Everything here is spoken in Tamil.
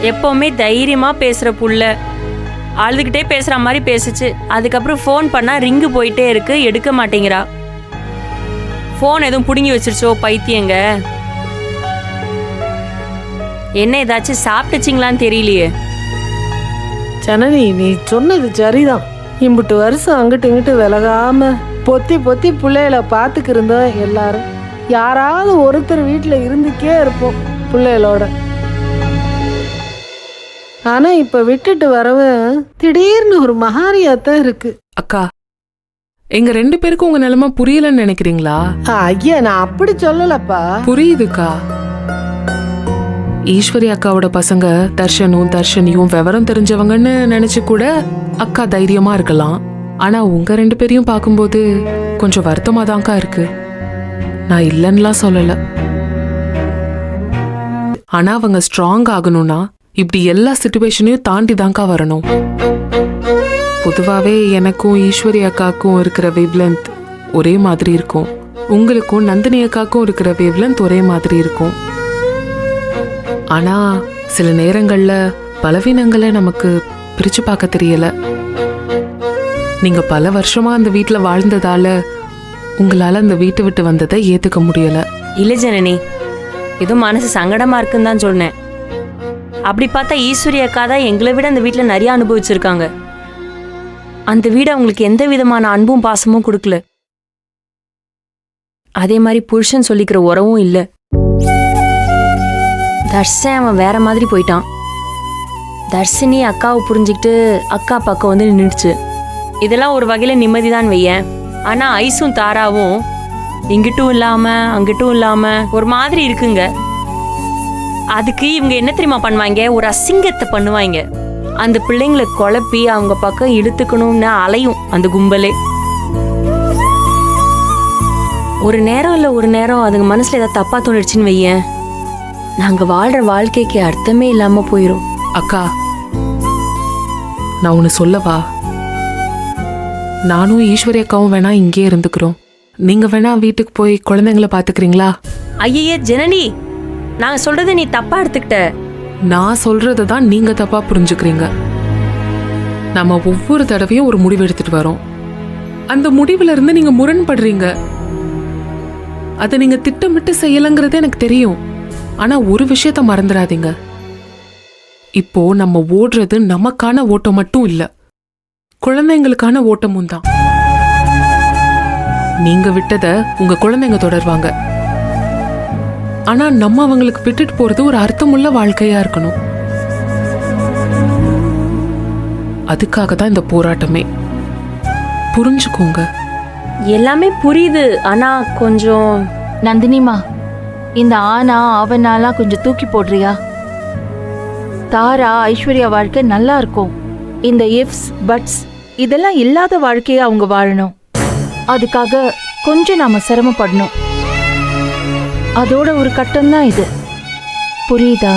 எப்பவுமே தைரியமா பேசுற புள்ள அழுதுகிட்டே பேசுற மாதிரி பேசுச்சு. அதுக்கப்புறம் ஃபோன் பண்ணா ரிங்கு போயிட்டே இருக்கு, எடுக்க மாட்டேங்கிறா. ஃபோன் எதுவும் புடுங்கி வச்சிருச்சோ பைத்தியங்க. என்ன ஏதாச்சும் சாப்பிட்டுச்சிங்களான்னு தெரியலையே. ஜனனி, நீ சொன்னது சரிதான். இம்புட்டு வருஷம் அங்கிட்டு இங்கிட்டு விலகாம பொத்தி பொத்தி பிள்ளைகளை பார்த்துக்கு இருந்தோம் எல்லாரும். யாராவது ஒருத்தர் வீட்டில் இருந்துக்கே இருப்போம் பிள்ளைகளோட. ஆனா இப்ப விட்டுட்டு வரவன் திடீர்னு ஒரு மகாரியாத்தான் இருக்கு. அக்கா, எங்க 2 பேருக்கும் உங்க நிலைமை புரியலன்னு நினைக்கிறீங்களா? ஐயா, நான் அப்படி சொல்லலப்பா. புரியுதுக்கா. ஈஸ்வரி அக்காவோட பசங்க தர்ஷனும் தர்ஷனியும் விவரம் தெரிஞ்சவங்கன்னு நினைச்சு கூட அக்கா தைரியமா இருக்கலாம். ஆனா உங்க 2 பேரையும் பார்க்கும்போது கொஞ்சம் வருத்தமா தான்க்கா இருக்கு. நான் இல்லன்னுலாம் சொல்லல. ஆனா அவங்க ஸ்ட்ராங் ஆகணும்னா இப்படி எல்லா சிச்சுவேஷனையும் தாண்டி தான்க்கா வரணும். பொதுவாவே எனக்கும் ஈஸ்வரி அக்காக்கும் இருக்கிற வேவ்லென்த் ஒரே மாதிரி இருக்கும். உங்களுக்கும் நந்தினி அக்காக்கும் இருக்கிற வேவ்லென்த் ஒரே மாதிரி இருக்கும். ஆனா சில நேரங்கள்ல பலவீனங்களை நமக்கு பிரிச்சு பார்க்க தெரியல. நீங்க பல வருஷமா அந்த வீட்டுல வாழ்ந்ததால உங்களால அந்த வீட்டை விட்டு வந்ததை ஏத்துக்க முடியல. இல்ல ஜனனி, ஏதோ மனசு சங்கடமா இருக்குன்னு தான் சொன்னேன். அப்படி பார்த்தா ஈஸ்வரி அக்கா தான் எங்களை விட அந்த வீட்டுல நிறைய அனுபவிச்சிருக்காங்க. அந்த வீடு அவங்களுக்கு எந்த விதமான அன்பும் பாசமும் கொடுக்கல. அதே மாதிரி புருஷன் சொல்லிக்கிற உறவும் இல்லை. தர்ஷன் அவன் வேற மாதிரி போயிட்டான். தர்ஷினி அக்காவை புரிஞ்சுக்கிட்டு அக்கா பக்கம் வந்து நின்றுச்சு. இதெல்லாம் ஒரு வகையில நிம்மதிதான் வையேன். ஆனா ஐசும் தாராவும் இங்கிட்டும் இல்லாம அங்கிட்டும் இல்லாம ஒரு மாதிரி இருக்குங்க. அதுக்கு இவங்க என்ன தெரியுமா பண்ணுவாங்க, ஒரு அசிங்கத்தை பண்ணுவாங்க. அந்த பிள்ளைங்களை குழப்பி அவங்க பக்கம் இழுத்துக்கணும்னு அலையும் அந்த கும்பலே. ஒரு நேரம் இல்ல ஒரு நேரம் அதுங்க மனசுல ஏதாவது தப்பா தோணிடுச்சுன்னு வையேன், நாங்க வாழ்ற வாழ்க்கைக்கு அர்த்தமே இல்லாம போயிரும். அக்கா, நான் ஒன்னு சொல்லவா? நானும் ஈஸ்வரி அக்காவும் வேணா இங்கே இருந்துக்கிறோம். நீங்க வேணா வீட்டுக்கு போய் குழந்தைங்களை பாத்துக்கிறீங்களா? ஐயே ஜனனி, நாங்க சொல்றதை நீ தப்பா எடுத்துக்கிட்ட. நான் சொல்றதை தான் நீங்க தப்பா புரிஞ்சுக்கிறீங்க. நம்ம ஒவ்வொரு தடவையும் ஒரு முடிவு எடுத்துட்டு வரோம். அந்த முடிவுல இருந்து நீங்க முரண்படுறீங்க. அதை நீங்க திட்டமிட்டு செய்யலங்கிறது எனக்கு தெரியும். ஆனா ஒரு விஷயத்த மறந்துடாதீங்க, இப்போ நம்ம ஓடுறது நமக்கான ஓட்டம் மட்டும் இல்ல, குழந்தைங்களுக்கான ஓட்டமும் தான். நீங்க விட்டத உங்க குழந்தைங்க தொடர்வாங்க. ஆனா நம்ம அவங்களுக்கு விட்டுட்டு போறது ஒரு அர்த்தமுள்ள வாழ்க்கையா இருக்கணும். அதுக்காக தான் இந்த போராட்டமே. புரிஞ்சுக்கோங்க. எல்லாமே புரியுது. ஆனா கொஞ்சம் நந்தினிமா, இந்த ஆனா அவனாலாம் கொஞ்சம் தூக்கி போடுறியா? தாரா ஐஸ்வர்யா வாழ்க்கை நல்லா இருக்கும். இந்த இஃப்ஸ் பட்ஸ் இதெல்லாம் இல்லாத வாழ்க்கையை அவங்க வாழணும். அதுக்காக கொஞ்சம் நாம சிரமப்படணும். அதோட ஒரு கட்டம் தான் இது. புரியுதா?